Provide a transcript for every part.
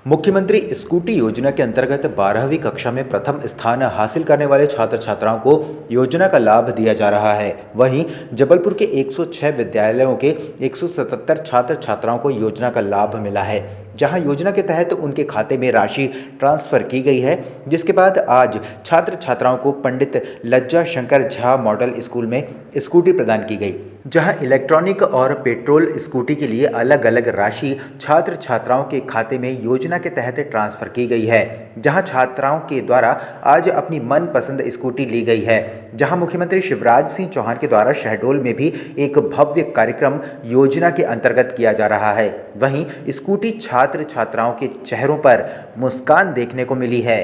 मुख्यमंत्री स्कूटी योजना के अंतर्गत 12वीं कक्षा में प्रथम स्थान हासिल करने वाले छात्र छात्राओं को योजना का लाभ दिया जा रहा है। वहीं जबलपुर के 106 विद्यालयों के 177 छात्र छात्राओं को योजना का लाभ मिला है, जहां योजना के तहत उनके खाते में राशि ट्रांसफर की गई है। जिसके बाद आज छात्र छात्राओं को पंडित लज्जा शंकर झा मॉडल स्कूल में स्कूटी प्रदान की गई, जहां इलेक्ट्रॉनिक और पेट्रोल स्कूटी के लिए अलग अलग राशि छात्र छात्राओं के खाते में योजना के तहत ट्रांसफर की गई है। जहां छात्राओं के द्वारा आज अपनी मनपसंद स्कूटी ली गई है। जहां मुख्यमंत्री शिवराज सिंह चौहान के द्वारा शहडोल में भी एक भव्य कार्यक्रम योजना के अंतर्गत किया जा रहा है। वहीं स्कूटी छात्र छात्राओं के चेहरों पर मुस्कान देखने को मिली है।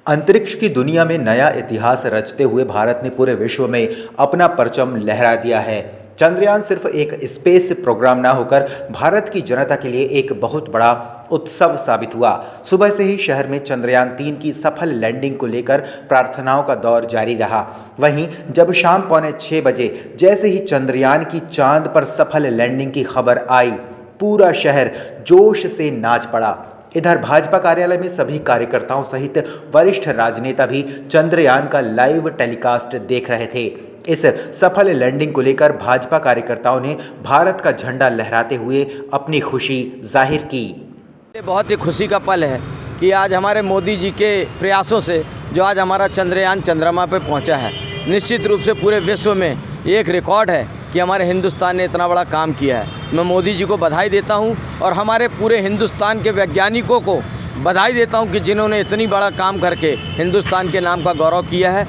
अंतरिक्ष की दुनिया में नया इतिहास रचते हुए भारत ने पूरे विश्व में अपना परचम लहरा दिया है। चंद्रयान सिर्फ एक स्पेस प्रोग्राम ना होकर भारत की जनता के लिए एक बहुत बड़ा उत्सव साबित हुआ। सुबह से ही शहर में चंद्रयान 3 की सफल लैंडिंग को लेकर प्रार्थनाओं का दौर जारी रहा। वहीं जब शाम 5:45 बजे जैसे ही चंद्रयान की चांद पर सफल लैंडिंग की खबर आई, पूरा शहर जोश से नाच पड़ा। इधर भाजपा कार्यालय में सभी कार्यकर्ताओं सहित वरिष्ठ राजनेता भी चंद्रयान का लाइव टेलीकास्ट देख रहे थे। इस सफल लैंडिंग को लेकर भाजपा कार्यकर्ताओं ने भारत का झंडा लहराते हुए अपनी खुशी जाहिर की। ये बहुत ही खुशी का पल है कि आज हमारे मोदी जी के प्रयासों से जो आज हमारा चंद्रयान चंद्रमा पर पहुंचा है, निश्चित रूप से पूरे विश्व में ये एक रिकॉर्ड है कि हमारे हिंदुस्तान ने इतना बड़ा काम किया है। मैं मोदी जी को बधाई देता हूं और हमारे पूरे हिंदुस्तान के वैज्ञानिकों को बधाई देता हूं कि जिन्होंने इतनी बड़ा काम करके हिंदुस्तान के नाम का गौरव किया है।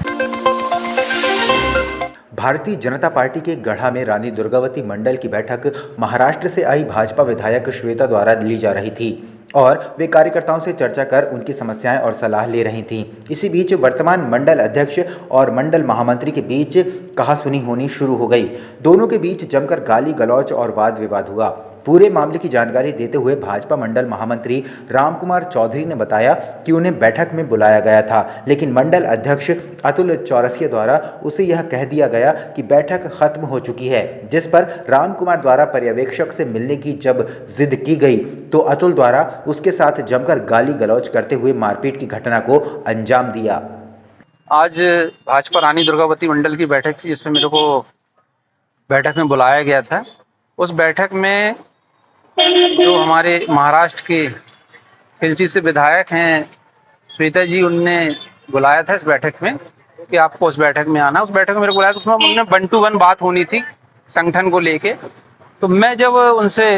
भारतीय जनता पार्टी के गढ़ा में रानी दुर्गावती मंडल की बैठक महाराष्ट्र से आई भाजपा विधायक श्वेता द्वारा ली जा रही थी और वे कार्यकर्ताओं से चर्चा कर उनकी समस्याएं और सलाह ले रही थीं। इसी बीच वर्तमान मंडल अध्यक्ष और मंडल महामंत्री के बीच कहासुनी होनी शुरू हो गई। दोनों के बीच जमकर गाली गलौज और वाद विवाद हुआ। पूरे मामले की जानकारी देते हुए भाजपा मंडल महामंत्री रामकुमार चौधरी ने बताया कि उन्हें बैठक में बुलाया गया था, लेकिन मंडल अध्यक्ष अतुल चौरसिया द्वारा उसे यह कह दिया गया कि बैठक खत्म हो चुकी है। जिस पर रामकुमार द्वारा पर्यवेक्षक से मिलने की जब जिद की गई तो अतुल द्वारा उसके साथ जमकर गाली गलौज करते हुए मारपीट की घटना को अंजाम दिया। आज भाजपा रानी दुर्गावती मंडल की बैठक थी, जिसमें मेरे को बैठक में बुलाया गया था। उस बैठक में जो हमारे महाराष्ट्र के खिलची से विधायक हैं श्वेता जी, उनने बुलाया था इस बैठक में कि आपको उस बैठक में आना। उस बैठक में मेरे को बुलाया, तो उसमें उन्होंने 1 to 1 बात होनी थी संगठन को लेके। तो मैं जब उनसे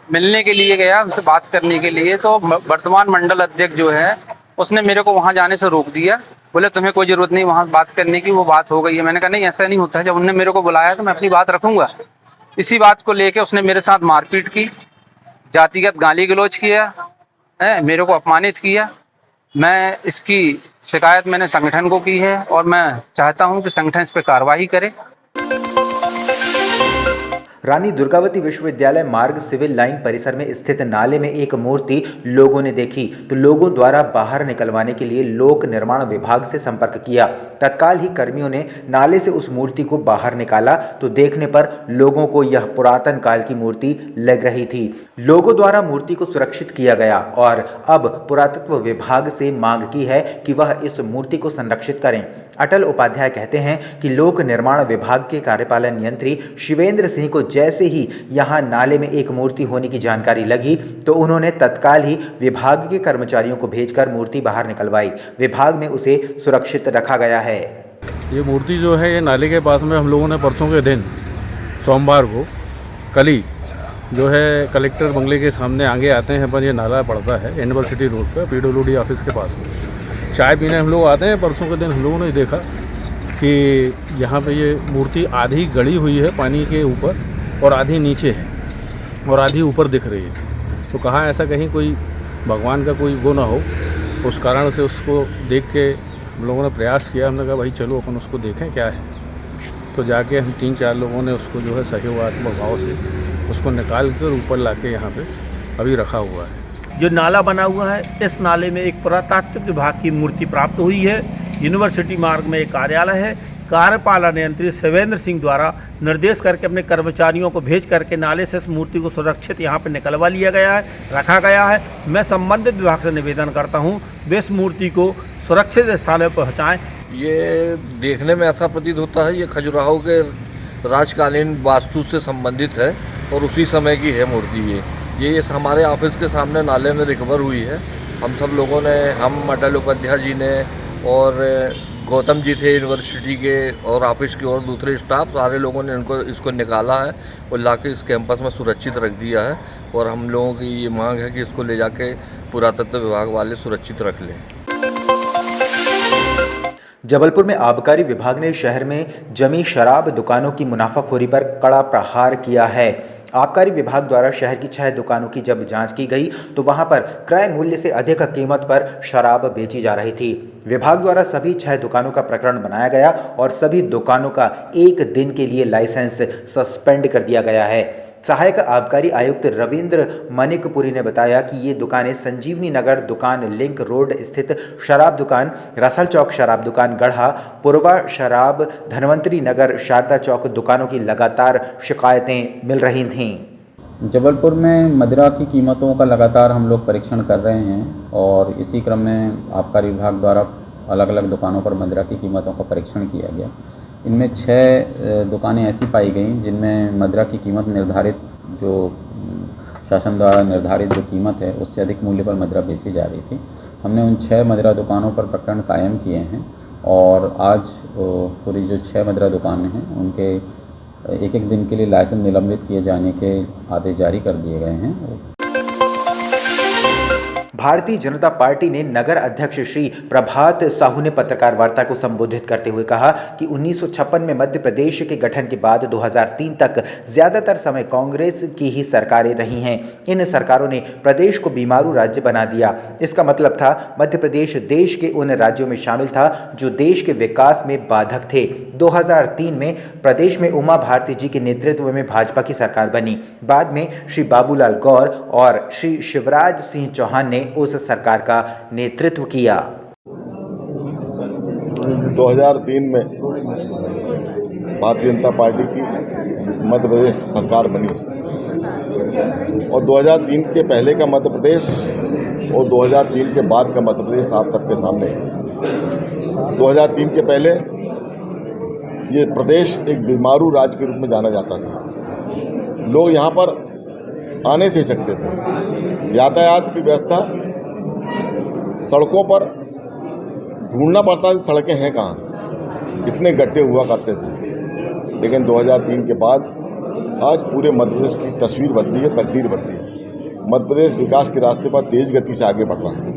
मिलने के लिए गया, उनसे बात करने के लिए, तो वर्तमान मंडल अध्यक्ष जो है उसने मेरे को वहाँ जाने से रोक दिया। बोले तुम्हें कोई ज़रूरत नहीं वहाँ बात करने की, वो बात हो गई है। मैंने कहा नहीं, ऐसा नहीं होता है। जब उन्होंने मेरे को बुलाया तो मैं अपनी बात रखूँगा। इसी बात को लेके उसने मेरे साथ मारपीट की, जातिगत गाली गलौज किया है, मेरे को अपमानित किया। मैं इसकी शिकायत मैंने संगठन को की है और मैं चाहता हूं कि संगठन इस पर कार्रवाई करे। रानी दुर्गावती विश्वविद्यालय मार्ग सिविल लाइन परिसर में स्थित नाले में एक मूर्ति लोगों ने देखी तो लोगों द्वारा बाहर निकलवाने के लिए लोक निर्माण विभाग से संपर्क किया। तत्काल ही कर्मियों ने नाले से उस मूर्ति को बाहर निकाला तो देखने पर लोगों को यह पुरातन काल की मूर्ति लग रही थी। लोगों द्वारा मूर्ति को सुरक्षित किया गया और अब पुरातत्व विभाग से मांग की है कि वह इस मूर्ति को संरक्षित करें। अटल उपाध्याय कहते हैं कि लोक निर्माण विभाग के कार्यपालन यंत्री शिवेंद्र सिंह को जैसे ही यहां नाले में एक मूर्ति होने की जानकारी लगी तो उन्होंने तत्काल ही विभाग के कर्मचारियों को भेजकर मूर्ति बाहर निकलवाई। विभाग में उसे सुरक्षित रखा गया है। ये मूर्ति जो है ये नाले के पास में हम लोगों ने परसों के दिन सोमवार को कली जो है कलेक्टर बंगले के सामने आगे आते हैं पर ये नाला पड़ता है यूनिवर्सिटी रोड पर PWD ऑफिस के पास में। चाय पीने हम लोग आते हैं, परसों के दिन हम लोगों ने देखा कि यहाँ पे ये मूर्ति आधी गड़ी हुई है पानी के ऊपर और आधी नीचे है और आधी ऊपर दिख रही है। तो कहाँ ऐसा कहीं कोई भगवान का कोई वो ना हो, उस कारण से उसको देख के हम लोगों ने प्रयास किया। हमने कहा भाई चलो अपन उसको देखें क्या है। तो जाके हम 3-4 लोगों ने उसको जो है सहयोगात्मक भाव से उसको निकाल कर ऊपर ला के यहाँ पे अभी रखा हुआ है। जो नाला बना हुआ है, इस नाले में एक पुरातात्विक विभाग की मूर्ति प्राप्त हुई है। यूनिवर्सिटी मार्ग में एक कार्यालय है, कार्यपालन यंत्री शिवेंद्र सिंह द्वारा निर्देश करके अपने कर्मचारियों को भेज करके नाले से इस मूर्ति को सुरक्षित यहाँ पर निकलवा लिया गया है, रखा गया है। मैं संबंधित विभाग से निवेदन करता हूँ वे इस मूर्ति को सुरक्षित स्थान पर पहुँचाएँ। ये देखने में ऐसा प्रतीत होता है ये खजुराहो के राजकालीन वास्तु से संबंधित है और उसी समय की है मूर्ति। ये हमारे ऑफिस के सामने नाले में रिकवर हुई है। हम सब लोगों ने, हम अटल उपाध्याय जी ने और गौतम जी थे यूनिवर्सिटी के और ऑफिस के और दूसरे स्टाफ, सारे लोगों ने इसको निकाला है और लाके इस कैंपस में सुरक्षित रख दिया है। और हम लोगों की ये मांग है कि इसको ले जाके पुरातत्व विभाग वाले सुरक्षित रख लें। जबलपुर में आबकारी विभाग ने शहर में जमी शराब दुकानों की मुनाफाखोरी पर कड़ा प्रहार किया है। आबकारी विभाग द्वारा शहर की 6 दुकानों की जब जांच की गई तो वहां पर क्रय मूल्य से अधिक कीमत पर शराब बेची जा रही थी। विभाग द्वारा सभी 6 दुकानों का प्रकरण बनाया गया और सभी दुकानों का 1 दिन के लिए लाइसेंस सस्पेंड कर दिया गया है। सहायक आबकारी आयुक्त रविंद्र मनिकपुरी ने बताया कि ये दुकानें संजीवनी नगर दुकान, लिंक रोड स्थित शराब दुकान, रसल चौक शराब दुकान, गढ़ा, पूर्वा शराब, धनवंतरी नगर, शारदा चौक दुकानों की लगातार शिकायतें मिल रही थीं। जबलपुर में मदिरा की कीमतों का लगातार हम लोग परीक्षण कर रहे हैं और इसी क्रम में आबकारी विभाग द्वारा अलग अलग दुकानों पर मदिरा की कीमतों का परीक्षण किया गया। इनमें 6 दुकानें ऐसी पाई गई जिनमें मदिरा की कीमत निर्धारित, जो शासन द्वारा निर्धारित जो कीमत है उससे अधिक मूल्य पर मदिरा बेची जा रही थी। हमने उन 6 मदिरा दुकानों पर प्रकरण कायम किए हैं और आज पूरी जो 6 मदिरा दुकानें हैं उनके 1-1 दिन के लिए लाइसेंस निलंबित किए जाने के आदेश जारी कर दिए गए हैं। भारतीय जनता पार्टी ने नगर अध्यक्ष श्री प्रभात साहू ने पत्रकार वार्ता को संबोधित करते हुए कहा कि 1956 में मध्य प्रदेश के गठन के बाद 2003 तक ज्यादातर समय कांग्रेस की ही सरकारें रही हैं। इन सरकारों ने प्रदेश को बीमारू राज्य बना दिया। इसका मतलब था मध्य प्रदेश देश के उन राज्यों में शामिल था जो देश के विकास में बाधक थे। 2003 में प्रदेश में उमा भारती जी के नेतृत्व में भाजपा की सरकार बनी। बाद में श्री बाबूलाल गौर और श्री शिवराज सिंह चौहान ने उस सरकार का नेतृत्व किया। 2003 में भारतीय जनता पार्टी की मध्य प्रदेश सरकार बनी और 2003 के पहले का मध्य प्रदेश और 2003 के बाद का मध्य प्रदेश आप सबके सामने। 2003 के पहले ये प्रदेश एक बीमारू राज्य के रूप में जाना जाता था। लोग यहाँ पर आने से सकते थे। यातायात की व्यवस्था, सड़कों पर ढूंढना पड़ता था सड़कें हैं कहाँ, इतने गड्ढे हुआ करते थे। लेकिन 2003 के बाद आज पूरे मध्य प्रदेश की तस्वीर बदली है, तकदीर बदली है। मध्य प्रदेश विकास के रास्ते पर तेज गति से आगे बढ़ रहा है।